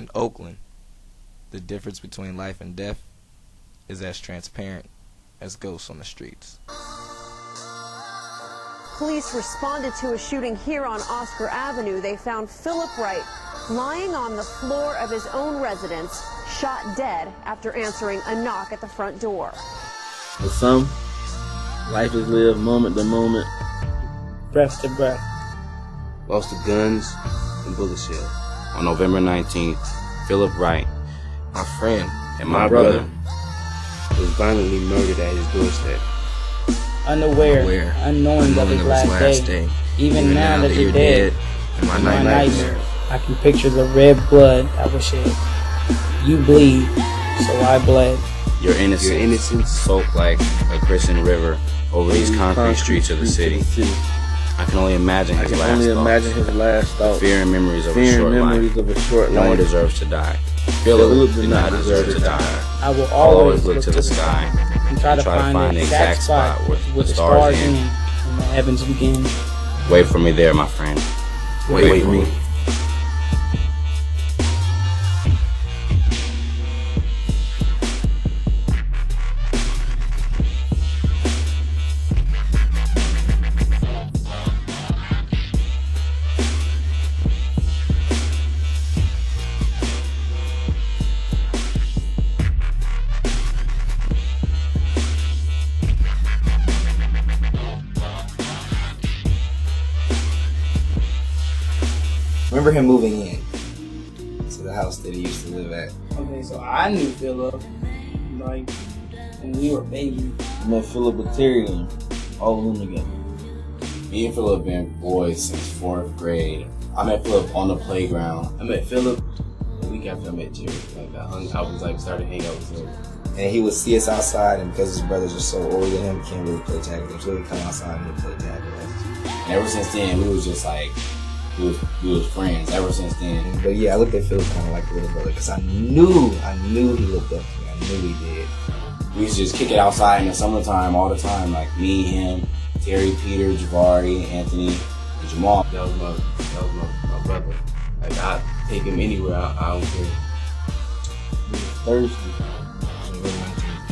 In Oakland, the difference between life and death is as transparent as ghosts on the streets. Police responded to a shooting here on Oscar Avenue. They found Philip Wright lying on the floor of his own residence, shot dead after answering a knock at the front door. For some, life is lived moment to moment, breath to breath. Lost to guns and bullet shells. On November 19th, Philip Wright, My friend and my brother, was violently murdered at his doorstep. Unaware, unknowing of his last day. Even now that you're dead, in my my nightmare, I can picture the red blood that was shed. You bleed, so I bled. Your innocence soaked like a crimson river over these concrete streets of the city. I can only imagine his last thoughts. Fear and memories of a short life. No one deserves to die. Philip did not deserve to die. I will always look to the sky and try to find the exact spot where the stars end and the heavens begin. Wait for me there, my friend. Wait for me. Remember him moving in to the house that he used to live at. Okay, so I knew Philip, like, when we were babies. I met Philip with Terry and all of them together. Me and Philip been boys since 4th grade. I met Philip on the playground. I met Philip a week after I met Jerry. Started hanging out with him. And he would see us outside, and because his brothers are so older than him, he can't really play tag with them. So he'd come outside and he'd play tag with us. And ever since then, we was just like, we was friends ever since then. But yeah, I looked at Philip kind of like a little brother, because I knew he looked up to me. I knew he did. We used to just kick it outside in the summertime all the time, like me, him, Terry, Peter, Javari, Anthony, and Jamal. That was my brother. Like, I take him anywhere. I don't care. Thursday.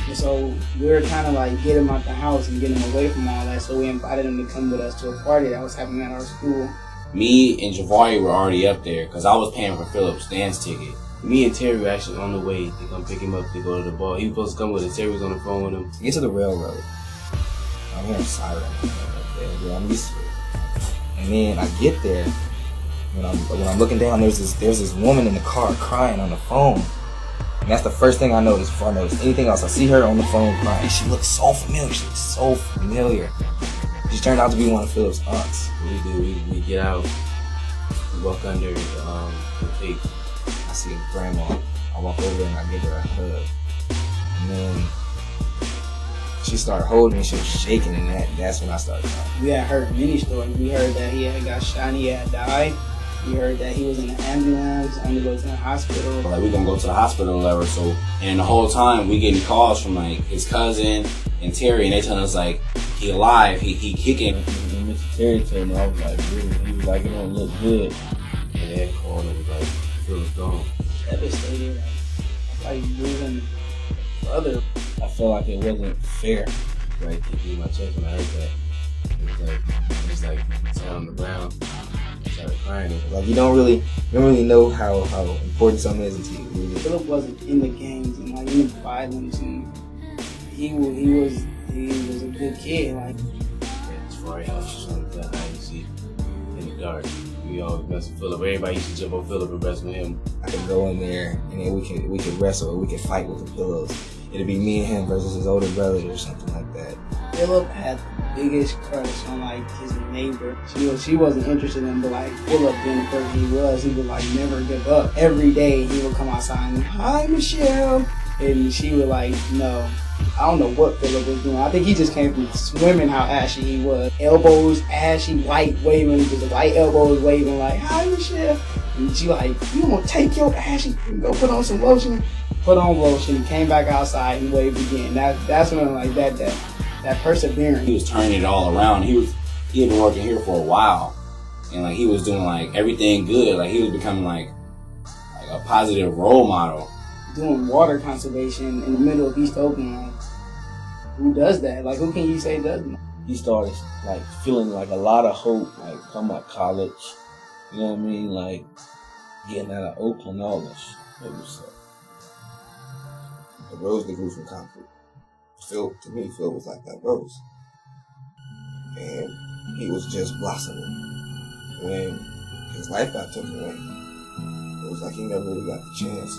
And so we were kind of like getting him out the house and getting him away from all that. So we invited him to come with us to a party that was happening at our school. Me and Javari were already up there because I was paying for Philip's dance ticket. Me and Terry were actually on the way to come pick him up to go to the ball. He was supposed to come with us. Terry was on the phone with him. To get to the railroad, I'm hearing sirens. I'm used to it. And then I get there. When I'm looking down, there's this woman in the car crying on the phone. And that's the first thing I noticed before I noticed anything else. I see her on the phone crying. She looks so familiar. She turned out to be one of Philip's aunts. We get out. We walk under the tape. I see grandma. I walk over and I give her a hug. And then she started holding me. She was shaking, and that's when I started crying. We had heard many stories. We heard that he had got shot and he had died. We heard that he was in an ambulance, on the way to the hospital. Like, we gonna go to the hospital or whatever. So, and the whole time we getting calls from like his cousin and Terry, and they telling us like he alive, he kicking. And Mr. Terry told me, I was like, really? He was like, it don't look good. And they had called and was like, Philip's gone. Devastated, like losing brother. I felt like it wasn't fair. Right, it beat my chest when I heard that. It was like sat on the ground. Started crying. Like you don't really know how important something is until you lose it. Philip wasn't in the gangs and like in the violence, and he was a good kid. Like, As far as how she's on the hide and seek in the dark, we always mess with Philip. Everybody used to jump on Philip and wrestle with him. I could go in there and then we could wrestle or we could fight with the pillows. It'd be me and him versus his older brother or something like that. Philip had the biggest crush on like his neighbor. She wasn't interested in him, but like Philip being the person he would like never give up. Every day he would come outside and, hi Michelle, and she would like, no. I don't know what Philip was doing. I think he just came from swimming how ashy he was. Elbows ashy, white waving, just white elbows waving like, hi Michelle. And she like, you gonna take your ashy and go put on some lotion? Put on lotion, came back outside and waved again. That's when like that perseverance. He was turning it all around. He had been working here for a while, and like he was doing like everything good. Like he was becoming like a positive role model. Doing water conservation in the middle of East Oakland, like, who does that? Like, who can you say does that? He started like feeling like a lot of hope, like talking about college, you know what I mean, like getting out of Oakland, all that shit. It was the rose that grew from concrete. Phil, to me, Phil was like that rose, and he was just blossoming. When his life got taken away, it was like he never really got the chance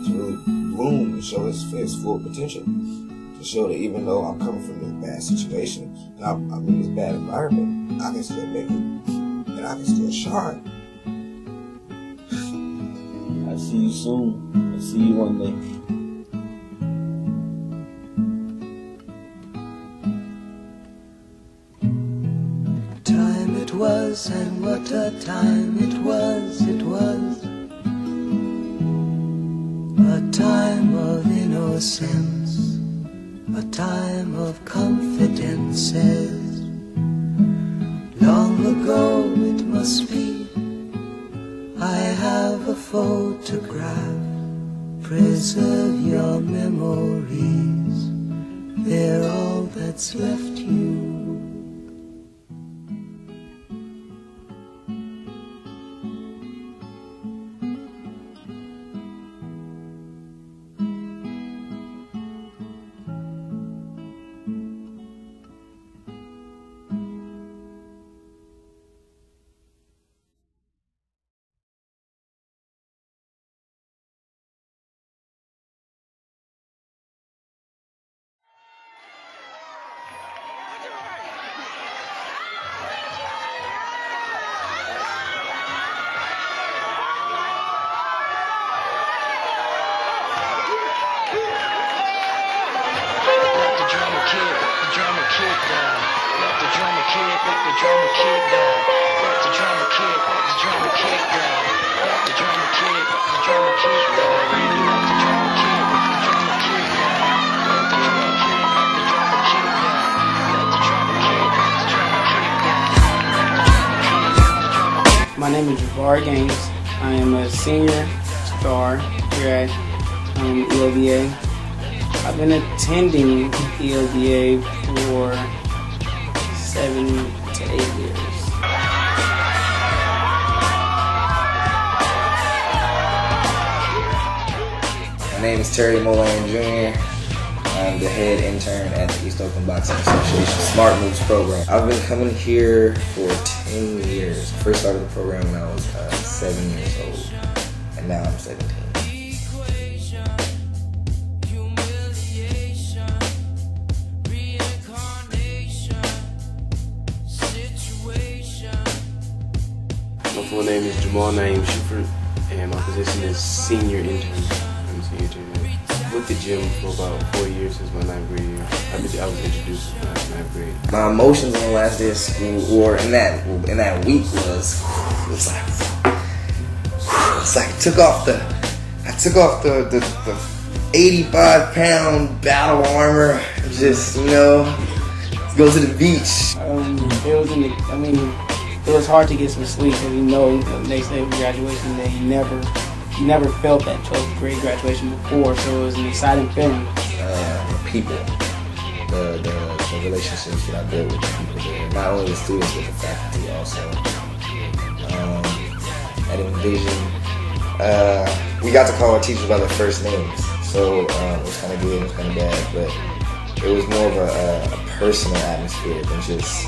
to really bloom and show his full potential. To show that even though I'm coming from this bad situation, and I'm in this bad environment, I can still make it, and I can still shine. I see you soon. I see you one day. Time it was, and what a time it was. It was a time of innocence, a time of confidences. Long ago it must be, I have a photograph. Preserve your memories, they're all that's left you. My name is Javar Gaines. I am a senior star here at ELVA. I've been attending ELVA for 7 to 8 years. My name is Terry Mullane Jr. I'm the head intern at the East Oakland Boxing Association Smart Moves program. I've been coming here for 10 years. First started the program when I was 7 years old, and now I'm 17. My full name is Jamal Naeem Shuford, and my position is senior intern. I'm a senior intern. With the gym for about 4 years since my 9th grade year. I was introduced in 9th grade. My emotions on the last day of school, or in that week, was like I took off the 85-pound battle armor, just go to the beach. It was hard to get some sleep, and the next day of graduation day, you never felt that 12th grade graduation before, so it was an exciting feeling. People, the relationships that I built with the people there, not only the students but the faculty also. At Envision, we got to call our teachers by their first names, so it was kind of good, it was kind of bad, but it was more of a personal atmosphere than just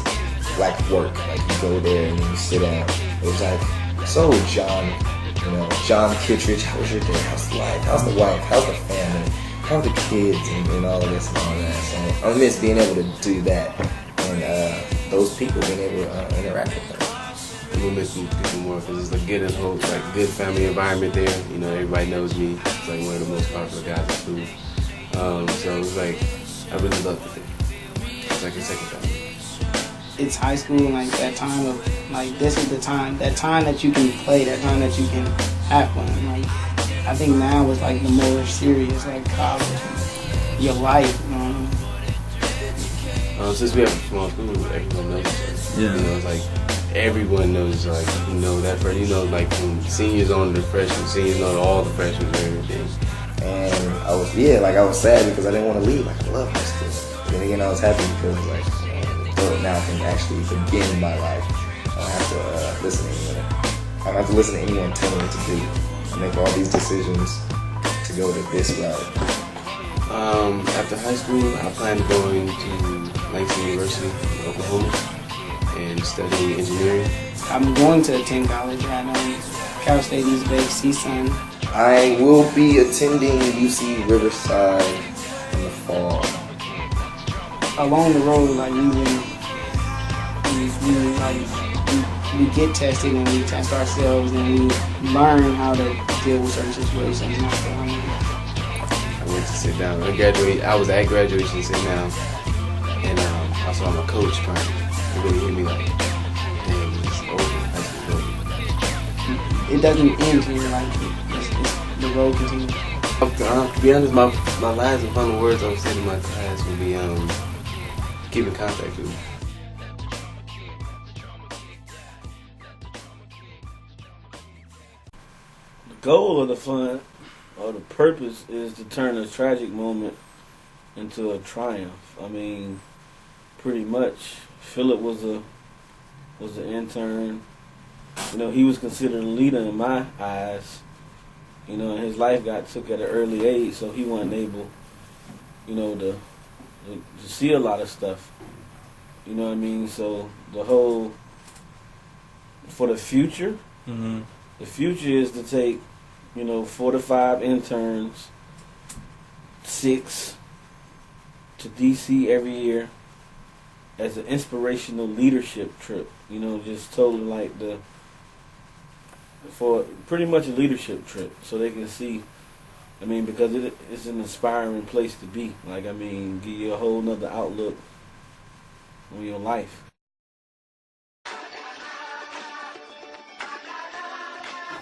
like work. Like you go there and then you sit down. It was like, so John Kittredge, how was your day? How's the life? How's the wife? How's the family? How are the kids and all of this and all that? So I miss being able to do that and those people being able to interact with them. I'm gonna miss these people more because it's a good and whole, like good family environment there. Everybody knows me. It's like one of the most popular guys at school. So it's like I really loved it there. It's like a second family. It's high school, and like that time of this is that time that you can play, that time that you can have fun. Like I think now is like the more serious, like college, your life. Since we have a small school, everyone knows each other. Yeah. It's like everyone knows, like, you know that person, you know, like from seniors on to freshmen, seniors on to all the freshmen and everything. And I was sad because I didn't want to leave. Like, I love high school. But then again, I was happy because like, now I can actually begin my life. I don't have to listen to anyone. I don't have to listen to anyone tell me what to do. I make all these decisions to go to this route. After high school, I plan to go into Langston University in Oklahoma and study engineering. I'm going to attend college right now. Cal State East Bay, CSUN. I will be attending UC Riverside in the fall. Along the road, like we get tested and we test ourselves and we learn how to deal with certain situations. I went to sit down. I was at graduation, sit down, and I saw my coach crying. It really hit me like, dang, it's over. High school over. It doesn't end here, like the road continues. To be honest, my last and final words I would say to my class would be keep in contact with me. The goal of the fun, or the purpose, is to turn a tragic moment into a triumph. I mean, pretty much. Philip was an intern. You know, he was considered a leader in my eyes. You know, and his life got took at an early age, so he wasn't able, you know, to see a lot of stuff. You know what I mean? So the whole, for the future, the future is to take, you know, 4 to 5 interns, 6 to DC every year as an inspirational leadership trip. You know, just totally like for pretty much a leadership trip, so they can see. I mean, because it's an inspiring place to be. Like, I mean, give you a whole nother outlook on your life.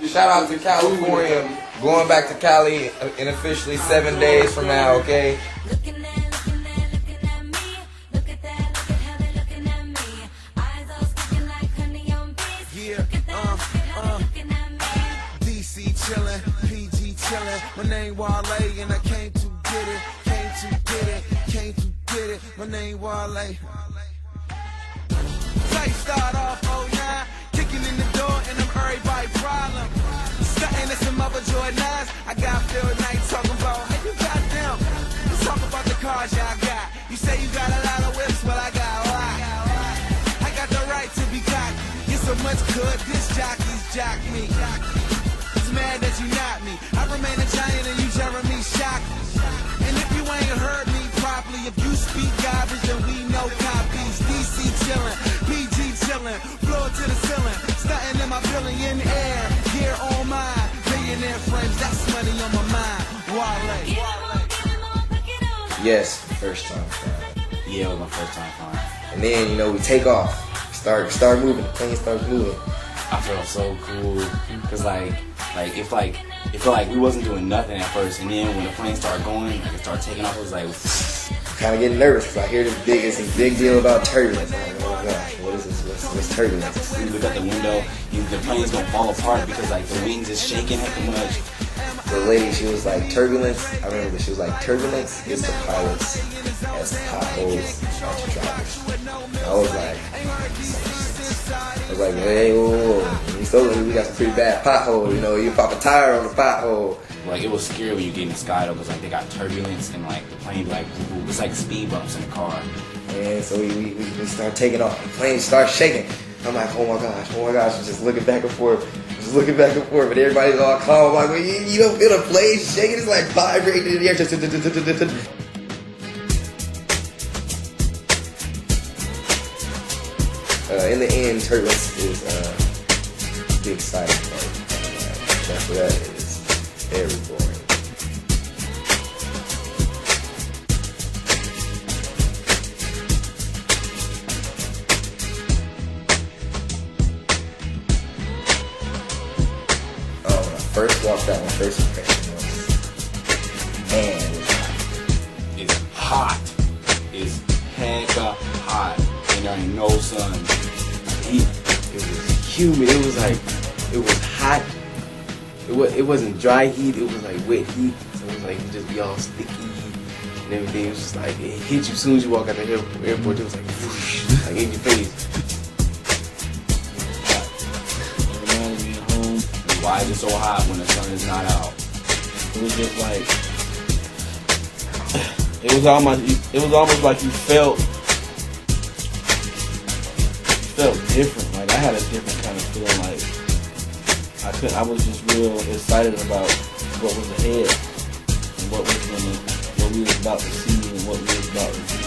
Shout out to California. Going back to Cali in officially 7 days from now, okay? DC chillin', PG chillin'. My name Wale and I came to get it, came to get it. My name Wale. Tight start off, oh yeah, kicking in the door and I'm everybody problem. Stuntin' at some other Jordans. I got Phil Knight talking about, hey, you got them. Let's talk about the cars y'all got. You say you got a lot of whips, well I got a lot. I got the right to be cocky. Get so much good, this jockey's jock me. It's mad that you not me. I remain a giant and you Jeremy Shockey. And if you ain't heard me properly, if you speak garbage, then we know copies. DC chillin', PG chillin', floor to the ceiling, stuntin' in my billion air, gear on mine, millionaire friends, that's money on my mind. Wale. Yes, first time flying. Yeah, it was my first time flying. And then, you know, we take off, start moving, the plane starts moving. I felt so cool, cause it felt like we wasn't doing nothing at first, and then when the plane started going, like it started taking off, it was like, kind of getting nervous because I hear this big deal about turbulence. I'm like, oh my gosh, what is this? What's turbulence? we look out the window, the plane's gonna fall apart because like the wings is shaking hecka much. The lady, she was like, turbulence. I remember she was like, turbulence is the pilots as potholes are to drivers. And I was like, hey, whoa. We got some pretty bad potholes. You know, you pop a tire on the pothole. Like, it was scary when you get in the sky though, because like they got turbulence and like the plane like it's like speed bumps in the car. And so we start taking off. The plane starts shaking. I'm like, oh my gosh, I'm just looking back and forth. But everybody's all calm. I'm like, well, you don't feel the plane shaking? It's like vibrating in the air. In the end, turbulence is the exciting part. After that, it's very boring. When I first walked out, my first impression was, man, It's hot. It's hecka hot. And there ain't no sun. It was humid. It was like, it was hot. It wasn't dry heat. It was like wet heat. So it was like you just be all sticky and everything. It was just like it hit you as soon as you walk out the airport. It was like whoosh, like in your face. It reminded me of home. Why is it so hot when the sun is not out? It was just like it was almost like you felt different. Like I had a different kind of feeling. Like I was just real excited about what was ahead and what we was about to see and what we was about to do.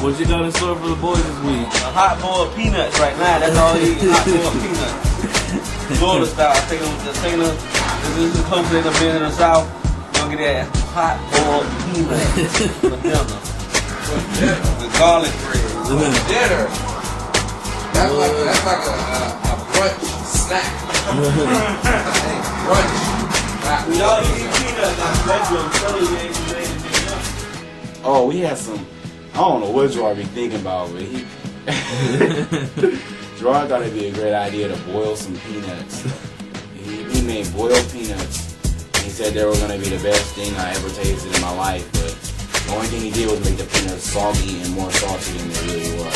What you got in store for the boys this week? A hot boiled peanuts right now. That's all you eat. Hot boiled peanuts. Florida style. I think it was the Tina. This is closer than being in the South. You're gonna get that hot boiled peanuts for dinner. With garlic bread. Dinner. That's like a brunch snack. Brunch. We all eat peanuts. I'm telling you, ain't made anything up. Oh, we had some. I don't know what Gerard be thinking about, but Gerard thought it'd be a great idea to boil some peanuts. He made boiled peanuts. He said they were gonna be the best thing I ever tasted in my life, but the only thing he did was make the peanuts soggy and more salty than they really were.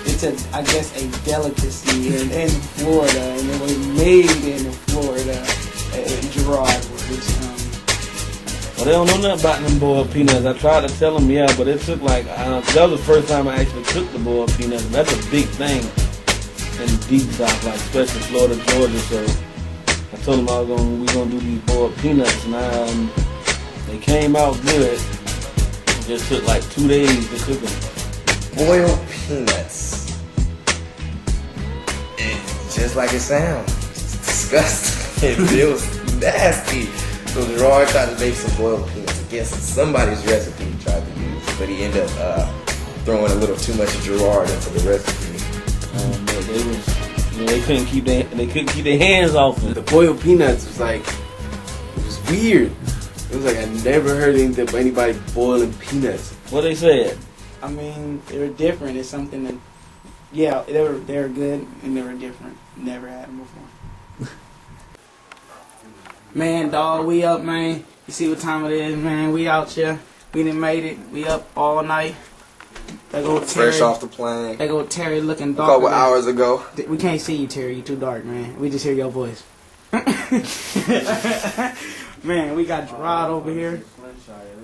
It's I guess a delicacy in Florida, and it was made in Florida. Gerard was just Well, they don't know nothing about them boiled peanuts. I tried to tell them, yeah, but it took like, that was the first time I actually took the boiled peanuts. And that's a big thing in the deep South, like especially Florida, Georgia. So I told them we gonna do these boiled peanuts, and they came out good. It just took like 2 days to cook them. Boiled peanuts. It's just like it sounds. It's disgusting. It feels nasty. So Gerard tried to make some boiled peanuts against somebody's recipe he tried to use, but he ended up throwing a little too much of Gerard into the recipe. They couldn't keep their hands off it. The boiled peanuts was like, it was weird. It was like I never heard anything about anybody boiling peanuts. What they said? I mean, they were different. It's something that, yeah, they were good and they were different. Never had them before. Man, dog, we up, man. You see what time it is, man. We out here. We done made it. We up all night. They go Terry. Fresh off the plane. They go Terry looking A dark. couple hours ago. We can't see you, Terry. You too dark, man. We just hear your voice. Man, we got Gerard over here.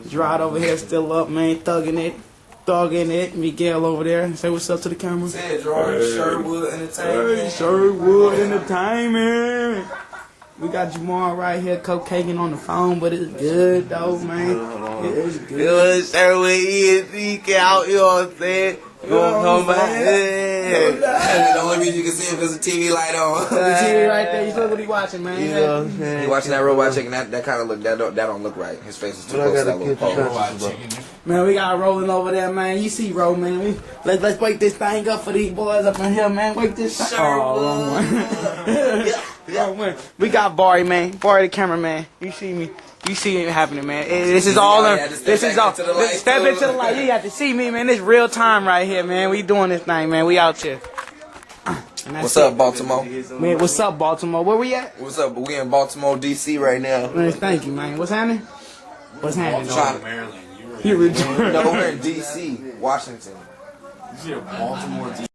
Gerard over here still up, man. Thugging it. Miguel over there. Say what's up to the camera. Say it, Gerard. Sherwood Entertainment. Hey, Sherwood Entertainment. We got Jamal right here cocaking on the phone, but it's good though, man. It's good. You know, Sherwood ESC out, you know what I'm saying? The only reason you can see it is the TV light on. The TV right there. You look what he watching, man. You know what I'm saying? You watching that robot chicken? That kind of look. That don't look right. His face is too close to that little pole. Man, we got rolling over there, man. You see, Ro, man. Let's wake this thing up for these boys up in here, man. Wake this thing. Oh, wrong one. Wrong one. We got Barry, man. Barry the cameraman. You see me. You see it happening, man. This is all. This is all. Step into the light. You have to see me, man. It's real time right here, man. We doing this thing, man. We out here. What's up, Baltimore? Man, what's up, Baltimore? Where we at? What's up? We in Baltimore, D.C. right now. Man, thank you, man. What's happening? What's happening? Maryland. You return. No, we're in D.C., Washington. You Baltimore, D.C.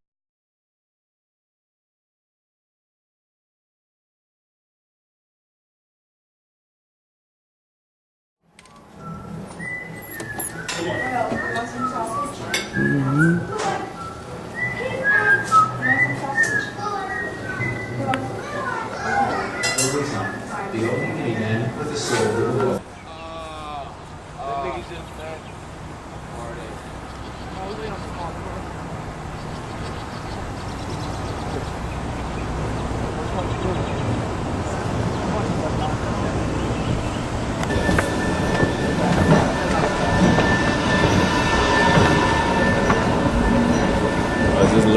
I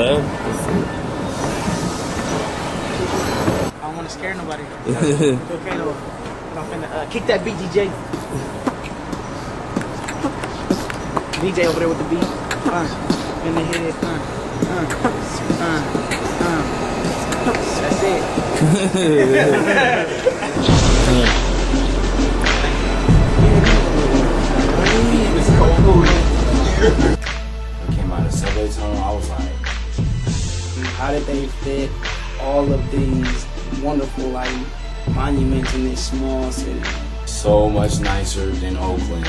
don't want to scare nobody. Okay, though. I'm finna kick that beat, DJ. DJ over there with the beat. Finna hit it. That's it. I came out of the subway tunnel, I was like, how did they fit all of these wonderful like monuments in this small city? so much nicer than Oakland.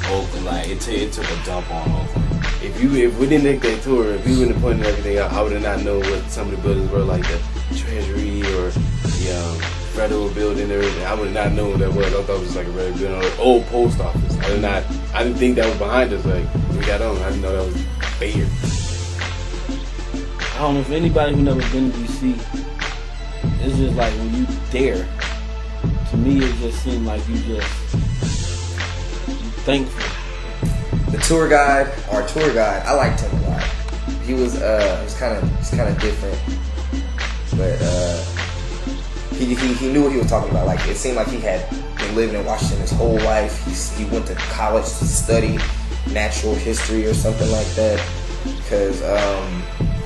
Oakland, like it took a dump on Oakland. If we didn't take that tour, if we wouldn't have pointed everything out, I would have not known what some of the buildings were, like the Treasury or the Federal Building. Everything. I would have not known what that was. I thought it was like a regular building, or the old post office. I didn't think that was behind us. Like when we got on, I didn't know that was there. I don't know if anybody who never been to DC, it's just like when you there, to me it just seemed like you thankful. The tour guide, our tour guide, I liked him a lot. He was kind of different, but he knew what he was talking about. Like it seemed like he had been living in Washington his whole life. He went to college to study natural history or something like that. Because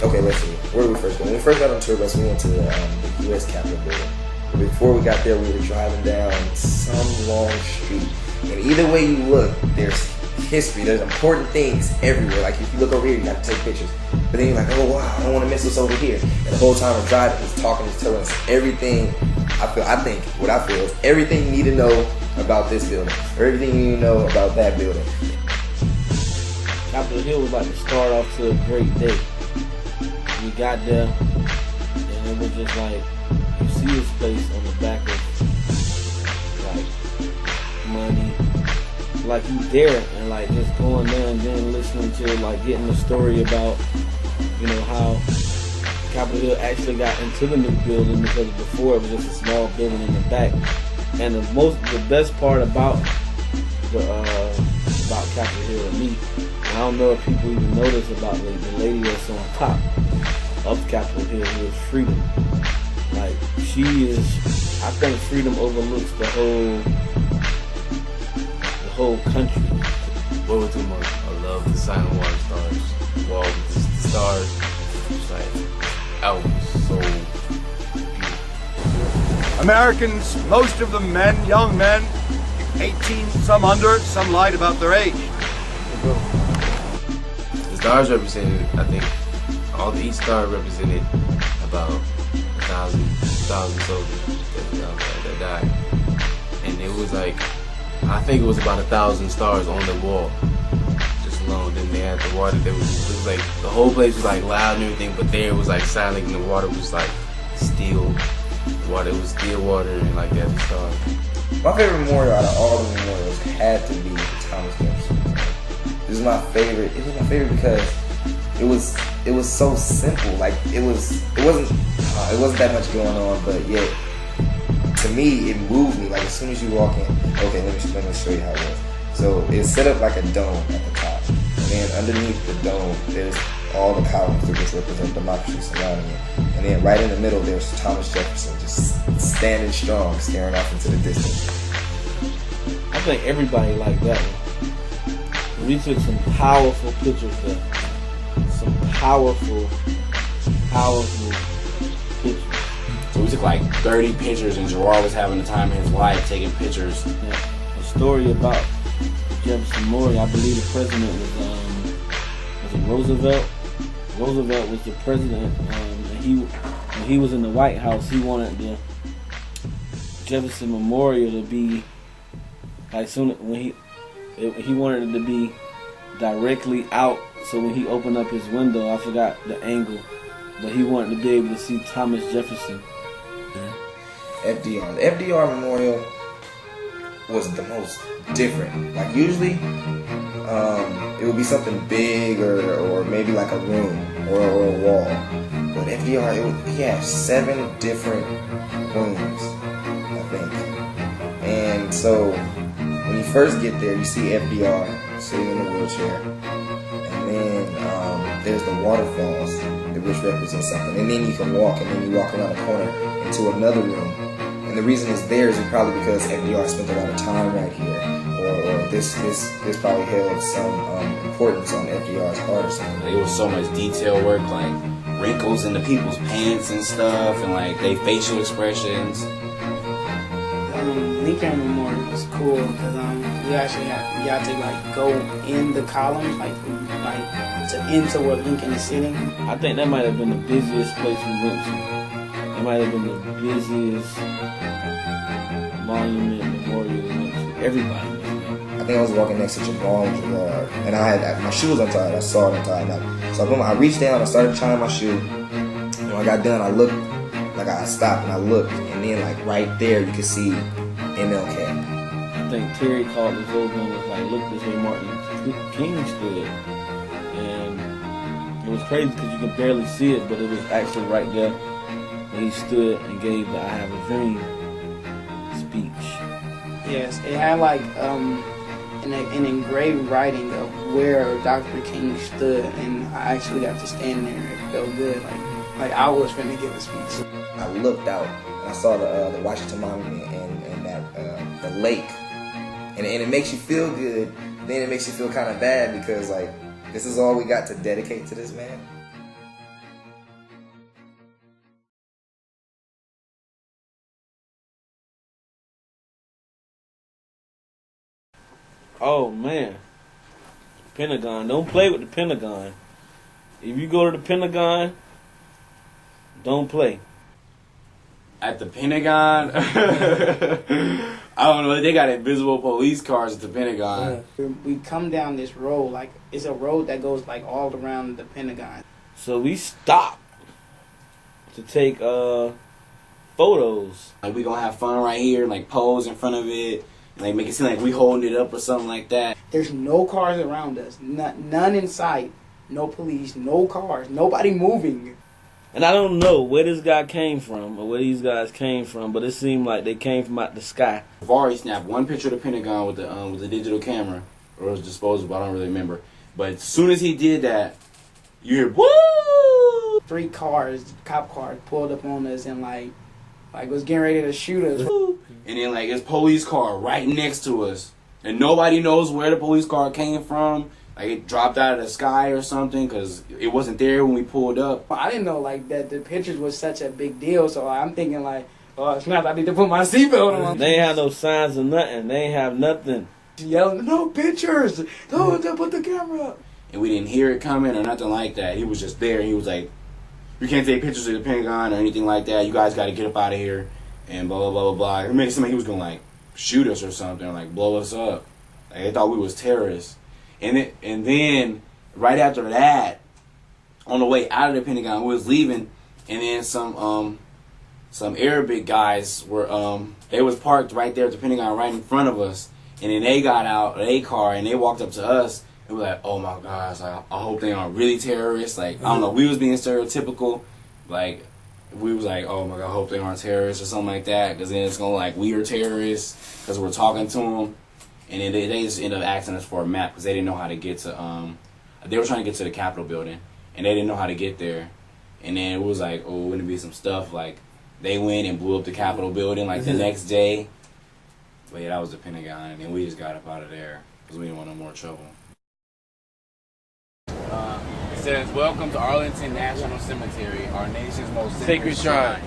okay, let's see. Where did we first go? When we first got on tour bus, we went to the U.S. Capitol building. But before we got there, we were driving down some long street, and either way you look, there's history. There's important things everywhere. Like if you look over here, you got to take pictures. But then you're like, oh wow, I don't want to miss what's over here. And the whole time we're driving, he's talking, he's telling us everything. I think what I feel is everything you need to know about this building, or everything you need to know about that building. Capitol Hill was about to start off to a great day. We got there, and it was just like, you see his face on the back of, like, money. Like, you there, and, like, just going there and then listening to, like, getting the story about, you know, how Capitol Hill actually got into the new building, because before it was just a small building in the back. And the best part about Capitol Hill to me, I don't know if people even notice about the lady that's on top of Capitol Hill, who is Freedom. Like, she is, I think Freedom overlooks the whole country. What was the most? I love the silent water stars. Well, the stars, it's like, that was so beautiful. Americans, most of them men, young men, 18, some under, some lied about their age. The stars represented, I think, each star represented about 1,000 soldiers that died. And it was like, I think it was about 1,000 stars on the wall, just alone. Then they had the water, it was like, the whole place was like loud and everything, but there it was like silent, and the water was like still. It was still water, and like that, the stars. My favorite memorial out of all the memorials had to be Thomas Jefferson. This is my favorite. It was my favorite because it was so simple. Like it wasn't that much going on, but yet to me it moved me. Like as soon as you walk in, okay, let me show you how it was. So it's set up like a dome at the top, and then underneath the dome there's all the columns which represent democracy surrounding it, and then right in the middle there's Thomas Jefferson just standing strong, staring off into the distance. I think everybody liked that one. We took some powerful pictures there. Some powerful pictures. So we took like 30 pictures, and Gerard was having the time of his life taking pictures. Yeah. A story about Jefferson Memorial, I believe the president was it Roosevelt? Roosevelt was the president, and when he was in the White House, he wanted the Jefferson Memorial to be like he wanted it to be directly out, so when he opened up his window, I forgot the angle, but he wanted to be able to see Thomas Jefferson. Yeah. FDR. The FDR Memorial was the most different. Like usually, it would be something big or maybe like a room or a wall. But FDR, he had 7 different rooms, I think. And so when you first get there, you see FDR sitting in a wheelchair, and then there's the waterfalls, which represent something. And then you can walk, and then you walk around the corner into another room. And the reason it's there is probably because FDR spent a lot of time right here, or that this probably held some importance on FDR's part or something. There was so much detail work, like wrinkles in the people's pants and stuff, and like they facial expressions. Lincoln Memorial was cool because you got to like go in the columns like to into where Lincoln is sitting. I think that might have been the busiest place we went to. That might have been the busiest monument memorial we went to. Everybody. I think I was walking next to Jabal Gerard, and I had my shoes untied. I saw it untied. So I reached down, I started tying my shoe. And when I got done, I looked, like I stopped and I looked, and then like right there you could see MLK. I think Terry called us over and was like, "Look, this way Martin Luther King stood," and it was crazy because you could barely see it, but it was actually right there when he stood and gave the "I Have a Dream" speech. Yes, it had like an engraved writing of where Dr. King stood, and I actually got to stand there. It felt good, like I was finna give a speech. I looked out and I saw the Washington Monument and that the lake, and it makes you feel good. Then it makes you feel kind of bad because like this is all we got to dedicate to this man. Oh man, Pentagon! Don't play with the Pentagon. If you go to the Pentagon, don't play. At the Pentagon, I don't know. They got invisible police cars at the Pentagon. We come down this road, like it's a road that goes like all around the Pentagon. So we stopped to take photos. Like we gonna have fun right here, like pose in front of it, and like make it seem like we holding it up or something like that. There's no cars around us, none in sight, no police, no cars, nobody moving. And I don't know where this guy came from or where these guys came from, but it seemed like they came from out the sky. Vari snapped one picture of the Pentagon with the digital camera, or it was disposable. I don't really remember. But as soon as he did that, you hear woo! 3 cars, cop cars, pulled up on us and like was getting ready to shoot us. And then like his police car right next to us, and nobody knows where the police car came from. Like it dropped out of the sky or something because it wasn't there when we pulled up. I didn't know like that the pictures was such a big deal, so I'm thinking like, oh snap! I need to put my seatbelt on. They ain't have no signs of nothing. They ain't have nothing. Yelling, no pictures! No, put the camera up. And we didn't hear it coming or nothing like that. He was just there. He was like, "You can't take pictures of the Pentagon or anything like that. You guys got to get up out of here." And blah blah blah blah blah. It made it seem like he was gonna like shoot us or something, or like blow us up. Like they thought we was terrorists. And then right after that, on the way out of the Pentagon, we was leaving, and then some Arabic guys were they was parked right there at the Pentagon, right in front of us, and then they got out of their car and they walked up to us and we were like, oh my gosh, like, I hope they aren't really terrorists. Like I don't know, we was being stereotypical, like we was like, oh my god, I hope they aren't terrorists or something like that, because then it's gonna like we are terrorists because we're talking to them. And then they just ended up asking us for a map because they didn't know how to get to, they were trying to get to the Capitol building, and they didn't know how to get there. And then it was like, oh, wouldn't it be some stuff, like, they went and blew up the Capitol building, like, the next day. But yeah, that was the Pentagon, and then we just got up out of there because we didn't want no more trouble. It says, welcome to Arlington National Cemetery, our nation's most sacred shrine.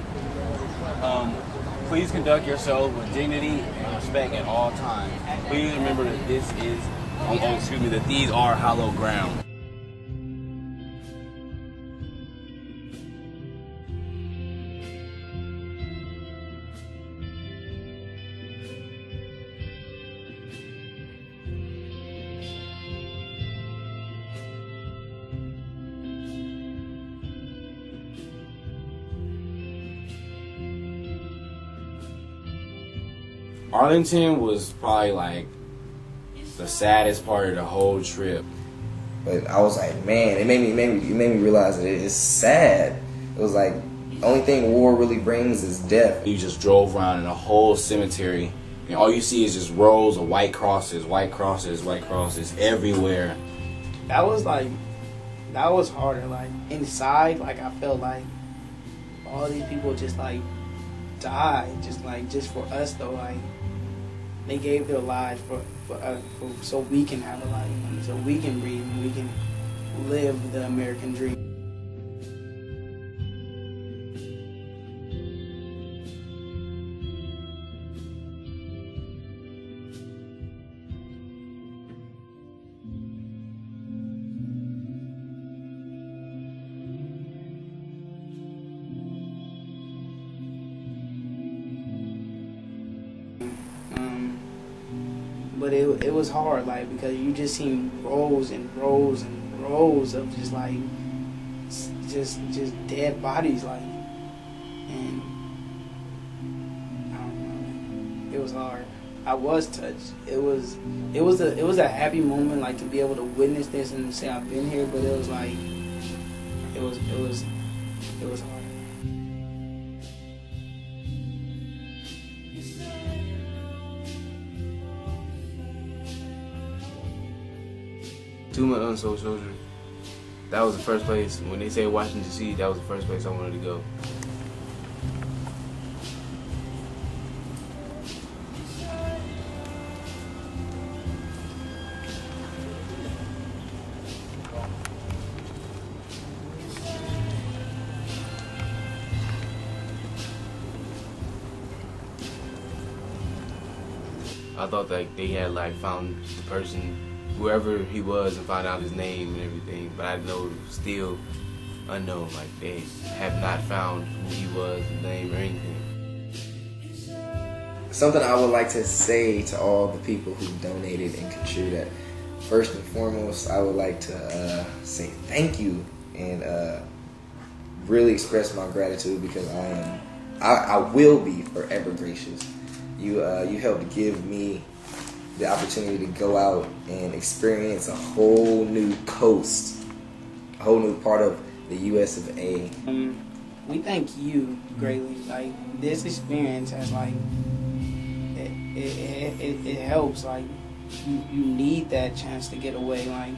Please conduct yourself with dignity and respect at all times. Please remember that that these are hallowed ground. Arlington was probably like the saddest part of the whole trip. But I was like, man, it made me realize that it is sad. It was like the only thing war really brings is death. You just drove around in a whole cemetery, and all you see is just rows of white crosses everywhere. That was harder. Like inside, like I felt like all these people just like died, just for us though. Like They gave their lives so we can have a life, so we can breathe, and we can live the American dream. But it was hard, like, because you just seen rows and rows and rows of just like just dead bodies, like, and I don't know, it was hard. I was touched. It was a happy moment, like, to be able to witness this and say I've been here, but it was like it was hard. Toowoomba Unsold Children. That was the first place. When they say Washington D.C., that was the first place I wanted to go. I thought that they had like found the person, whoever he was, and find out his name and everything, but I know it was still unknown. Like, they have not found who he was, his name, or anything. Something I would like to say to all the people who donated and contributed. First and foremost, I would like to say thank you and really express my gratitude, because I will be forever gracious. You helped give me the opportunity to go out and experience a whole new coast, a whole new part of the US of A. We thank you greatly. Like, this experience has, like, it helps. Like, you need that chance to get away. Like,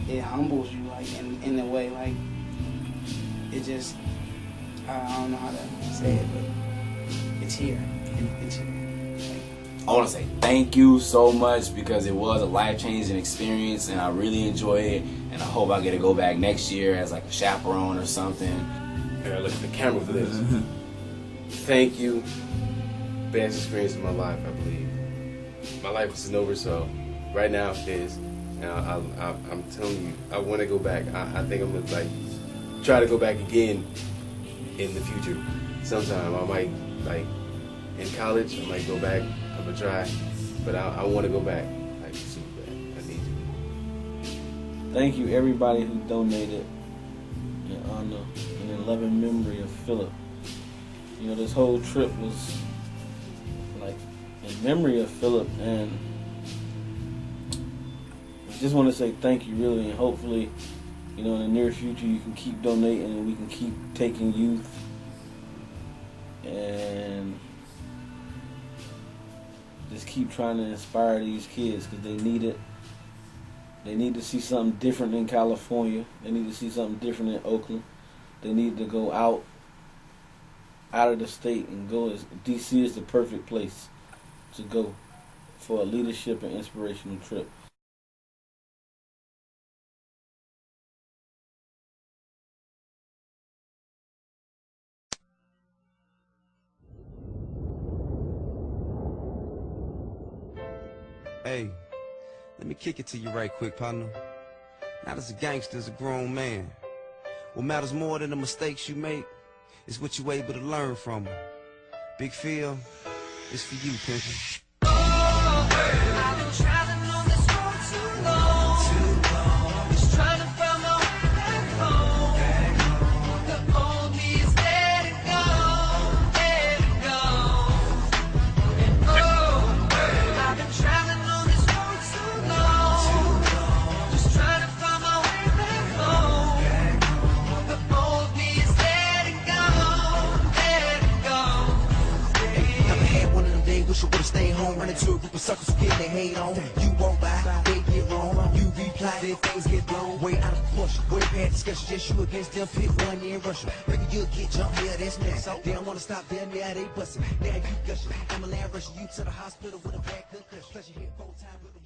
it humbles you, like, in a way. Like, it just, I don't know how to say it, but it's here. It's here. I want to say thank you so much, because it was a life-changing experience and I really enjoy it, and I hope I get to go back next year as like a chaperone or something. I gotta look at the camera for this. Thank you. Best experience of my life, I believe. My life isn't over, so right now it is. And I'm telling you, I want to go back. I think I'm gonna like try to go back again in the future. Sometime I might, like, in college, I might go back. I'm gonna try, but I want to go back, like, super bad. I need to. Thank you, everybody who donated in honor and in loving memory of Philip. You know, this whole trip was like in memory of Philip, and I just want to say thank you, really, and hopefully, you know, in the near future you can keep donating and we can keep taking youth and just keep trying to inspire these kids, because they need it. They need to see something different in California. They need to see something different in Oakland. They need to go out of the state and go. DC is the perfect place to go for a leadership and inspirational trip. Hey, let me kick it to you right quick, partner. Not as a gangster, as a grown man. What matters more than the mistakes you make is what you're able to learn from them. Big Phil, it's for you, pimpin'. I've been traveling on this road too long. Just trying to find my way back home. The old me is dead and gone, dead and gone. And I've been traveling on this road too long. Just trying to find my way back home. The old me is dead and gone, dead and gone. Never had one of them days, wish I would've stayed home. Run into a group of suckers who get their hate on. You won't buy, they get wrong. You replay multiply, then things get blown way out of proportion. Way past discussion, just you against them, pick one in Russia. Maybe you'll get jumped, yeah, that's mad. So they don't wanna stop them, yeah, they bustin'. Now you gushing. I'm a land rushing you to the hospital with a bad concussion. Plus you hit 4 times with the